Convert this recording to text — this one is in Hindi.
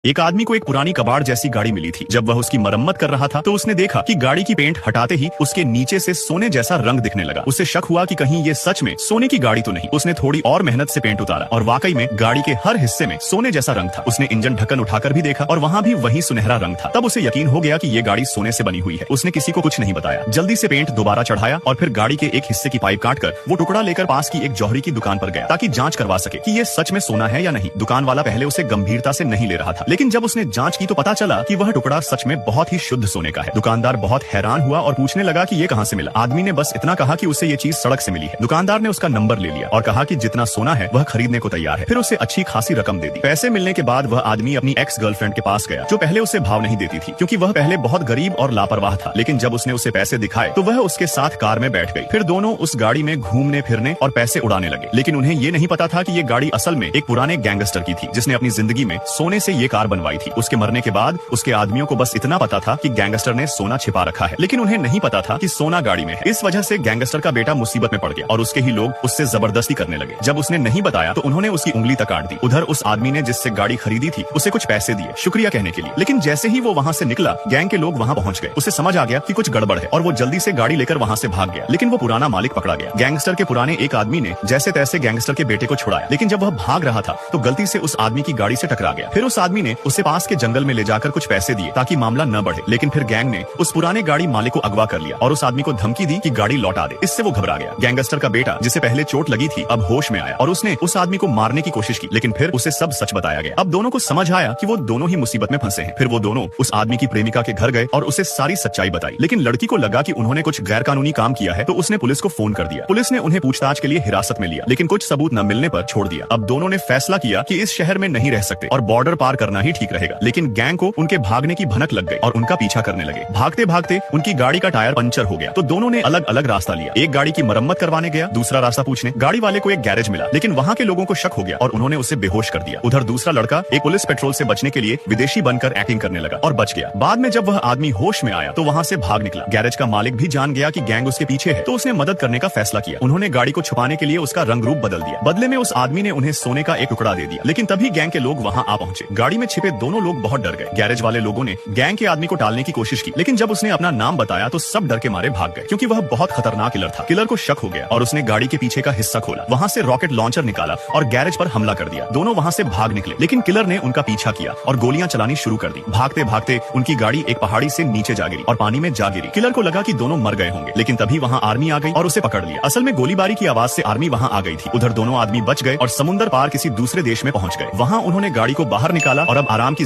एक आदमी को एक पुरानी कबाड़ जैसी गाड़ी मिली थी। जब वह उसकी मरम्मत कर रहा था तो उसने देखा कि गाड़ी की पेंट हटाते ही उसके नीचे से सोने जैसा रंग दिखने लगा। उसे शक हुआ कि कहीं ये सच में सोने की गाड़ी तो नहीं। उसने थोड़ी और मेहनत से पेंट उतारा और वाकई में गाड़ी के हर हिस्से में सोने जैसा रंग था। उसने इंजन ढक्कन उठाकर भी देखा और वहाँ भी वही सुनहरा रंग था। तब उसे यकीन हो गया कि ये गाड़ी सोने से बनी हुई है। उसने किसी को कुछ नहीं बताया, जल्दी से पेंट दोबारा चढ़ाया और फिर गाड़ी के एक हिस्से की पाइप काटकर वो टुकड़ा लेकर पास की एक जौहरी की दुकान पर गया ताकि जांच करवा सके कि ये सच में सोना है या नहीं। दुकान वाला पहले उसे गंभीरता से नहीं ले रहा था, लेकिन जब उसने जांच की तो पता चला कि वह टुकड़ा सच में बहुत ही शुद्ध सोने का है। दुकानदार बहुत हैरान हुआ और पूछने लगा कि ये कहाँ से मिला। आदमी ने बस इतना कहा कि उसे ये चीज सड़क से मिली है। दुकानदार ने उसका नंबर ले लिया और कहा कि जितना सोना है वह खरीदने को तैयार है। फिर उसे अच्छी खासी रकम दे दी। पैसे मिलने के बाद वह आदमी अपनी एक्स गर्लफ्रेंड के पास गया, जो पहले उसे भाव नहीं देती थी क्योंकि वह पहले बहुत गरीब और लापरवाह था। लेकिन जब उसने उसे पैसे दिखाए तो वह उसके साथ कार में बैठ गई। फिर दोनों उस गाड़ी में घूमने फिरने और पैसे उड़ाने लगे। लेकिन उन्हें ये नहीं पता था कि ये गाड़ी असल में एक पुराने गैंगस्टर की थी, जिसने अपनी जिंदगी में सोने से ये कार बनवाई थी। उसके मरने के बाद उसके आदमियों को बस इतना पता था कि गैंगस्टर ने सोना छिपा रखा है, लेकिन उन्हें नहीं पता था कि सोना गाड़ी में है। इस वजह से गैंगस्टर का बेटा मुसीबत में पड़ गया और उसके ही लोग उससे जबरदस्ती करने लगे। जब उसने नहीं बताया तो उन्होंने उसकी उंगली तक काट दी। उधर उस आदमी ने जिससे गाड़ी खरीदी थी उसे कुछ पैसे दिए शुक्रिया कहने के लिए, लेकिन जैसे ही वो वहाँ से निकला गैंग के लोग वहाँ पहुँच गए। उसे समझ आ गया कि कुछ गड़बड़ है और वो जल्दी से गाड़ी लेकर वहाँ से भाग गया, लेकिन वो पुराना मालिक पकड़ा गया। गैंगस्टर के पुराने एक आदमी ने जैसे तैसे गैंगस्टर के बेटे को छुड़ाया, लेकिन जब वह भाग रहा था तो गलती से उस आदमी की गाड़ी से टकरा गया। फिर उस आदमी ने उसे पास के जंगल में ले जाकर कुछ पैसे दिए ताकि मामला न बढ़े, लेकिन फिर गैंग ने उस पुराने गाड़ी मालिक को अगवा कर लिया और उस आदमी को धमकी दी कि गाड़ी लौटा दे। इससे वो घबरा गया। गैंगस्टर का बेटा जिसे पहले चोट लगी थी अब होश में आया और उसने उस आदमी को मारने की कोशिश की, लेकिन फिर उसे सब सच बताया गया। अब दोनों को समझ आया कि वो दोनों ही मुसीबत में फंसे हैं। फिर वो दोनों उस आदमी की प्रेमिका के घर गए और उसे सारी सच्चाई बताई, लेकिन लड़की को लगा कि उन्होंने कुछ गैर कानूनी काम किया है तो उसने पुलिस को फोन कर दिया। पुलिस ने उन्हें पूछताछ के लिए हिरासत में लिया, लेकिन कुछ सबूत न मिलने पर छोड़ दिया। अब दोनों ने फैसला किया कि इस शहर में नहीं रह सकते और बॉर्डर पार करना ही ठीक रहेगा। लेकिन गैंग को उनके भागने की भनक लग गई और उनका पीछा करने लगे। भागते भागते उनकी गाड़ी का टायर पंचर हो गया तो दोनों ने अलग अलग रास्ता लिया। एक गाड़ी की मरम्मत करवाने गया, दूसरा रास्ता पूछने। गाड़ी वाले को एक गैरेज मिला, लेकिन वहाँ के लोगों को शक हो गया और उन्होंने उसे बेहोश कर दिया। उधर दूसरा लड़का एक पुलिस पेट्रोल से बचने के लिए विदेशी बनकर एक्टिंग करने लगा और बच गया। बाद में जब वह आदमी होश में आया तो वहाँ से भाग निकला। गैरेज का मालिक भी जान गया कि गैंग उसके पीछे है तो उसने मदद करने का फैसला किया। उन्होंने गाड़ी को छुपाने के लिए उसका रंग रूप बदल दिया। बदले में उस आदमी ने उन्हें सोने का एक टुकड़ा दे दिया, लेकिन तभी गैंग के लोग वहाँ आ पहुंचे। गाड़ी में छिपे दोनों लोग बहुत डर गए। गैरेज वाले लोगों ने गैंग के आदमी को टालने की कोशिश की, लेकिन जब उसने अपना नाम बताया तो सब डर के मारे भाग गए क्योंकि वह बहुत खतरनाक किलर था। किलर को शक हो गया और उसने गाड़ी के पीछे का हिस्सा खोला, वहाँ से रॉकेट लॉन्चर निकाला और गैरेज पर हमला कर दिया। दोनों वहाँ से भाग निकले, लेकिन किलर ने उनका पीछा किया और गोलियां चलानी शुरू कर दी। भागते भागते उनकी गाड़ी एक पहाड़ी से नीचे जा गिरी और पानी में जा गिरी। किलर को लगा कि दोनों मर गए होंगे, लेकिन तभी वहाँ आर्मी आ गई और उसे पकड़ लिया। असल में गोलीबारी की आवाज से आर्मी वहाँ आ गई थी। उधर दोनों आदमी बच गए और समुद्र पार किसी दूसरे देश में पहुंच गए। वहाँ उन्होंने गाड़ी को बाहर निकाला और अब आराम की